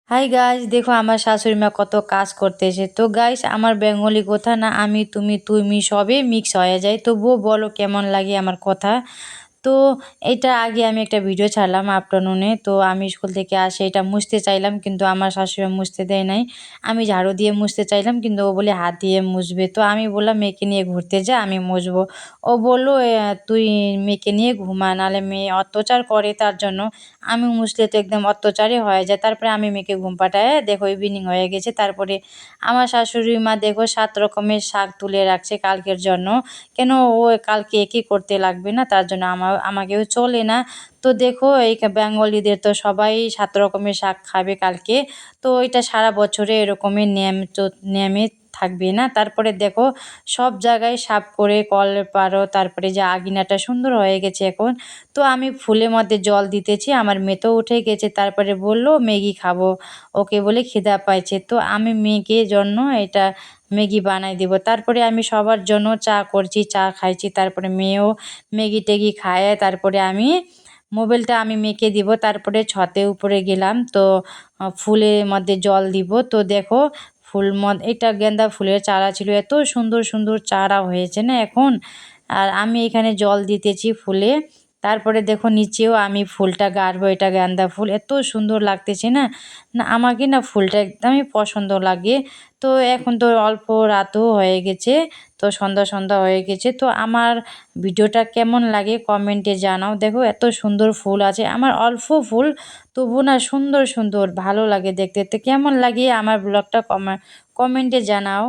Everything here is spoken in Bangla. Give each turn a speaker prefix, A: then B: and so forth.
A: হাই গাইস, দেখো আমার শাশুড়ি মা কত কাজ করতেছে। তো গাইস, আমার বেঙ্গলি কথা না আমি তুমি তুমি সবে মিক্স হয়ে যায়, তবুও বলো কেমন লাগে আমার কথা। তো এটা আগে আমি একটা ভিডিও ছাড়লাম আফটারনুনে। তো আমি স্কুল থেকে আসে এটা মুছতে চাইলাম, কিন্তু আমার শাশুড়ি মুছতে দেয় নাই। আমি ঝাড়ু দিয়ে মুছতে চাইলাম, কিন্তু ও বলে হাত দিয়ে মুছবে। তো আমি বললাম মেয়েকে নিয়ে ঘুরতে যা, আমি মুছবো। ও বললো তুই মেয়েকে নিয়ে ঘুমা, নাহলে মেয়ে অত্যাচার করে তার জন্য। আমি মুছলে তো একদম অত্যাচারই হয়ে যায়। তারপরে আমি মেয়েকে ঘুম পাড়ায়ে দেখো ইভিনিং হয়ে গেছে। তারপরে আমার শাশুড়ি মা দেখো ৭ রকমের শাক তুলে রাখছে কালকের জন্য। কেন, ও কালকে একই করতে লাগবে না, তার জন্য আমাকেও চলে না। তো দেখো এই বেঙ্গলিদের তো সবাই ৭ রকমের শাক খাবে কালকে। তো এটা সারা বছরে এরকমই নিয়মে থাকবে না। তারপরে দেখো সব জায়গায় সাফ করে কল পারো, তারপরে যে আঙিনাটা সুন্দর হয়ে গেছে এখন। তো আমি ফুলের মধ্যে জল দিতেছি, আমার মেয়ে তো উঠে গেছে। তারপরে বলল ম্যাগি খাবো, ওকে বলে খিদা পাইছে। তো আমি মেয়েকে জন্য এটা ম্যাগি বানাই দিব। তারপরে আমি সবার জন্য চা করছি, চা খাইছি। তারপরে মেয়েও ম্যাগি ট্যাগি খায়। তারপরে আমি মোবাইলটা আমি মেয়েকে দিব। তারপরে ছাদে উপরে গেলাম। তো ফুলের মধ্যে জল দিব। তো দেখো এটা গেন্দা ফুলের চারা ছিল, এত সুন্দর সুন্দর চারা হয়েছে না এখন। আর আমি এখানে জল দিতেছি ফুলে। তারপরে দেখো নিচেও আমি ফুলটা গাড়বো, এটা গাঁদা ফুল এত সুন্দর লাগতেছে না। না আমাকে না ফুলটা একদমই পছন্দ লাগে। তো এখন তো অল্প রাতও হয়ে গেছে, তো সন্ধ্যা সন্ধ্যা হয়ে গেছে। তো আমার ভিডিওটা কেমন লাগে কমেন্টে জানাও। দেখো এত সুন্দর ফুল আছে, আমার অল্প ফুল তবু না সুন্দর সুন্দর ভালো লাগে দেখতে। তো কেমন লাগে আমার ব্লগটা কমেন্টে জানাও।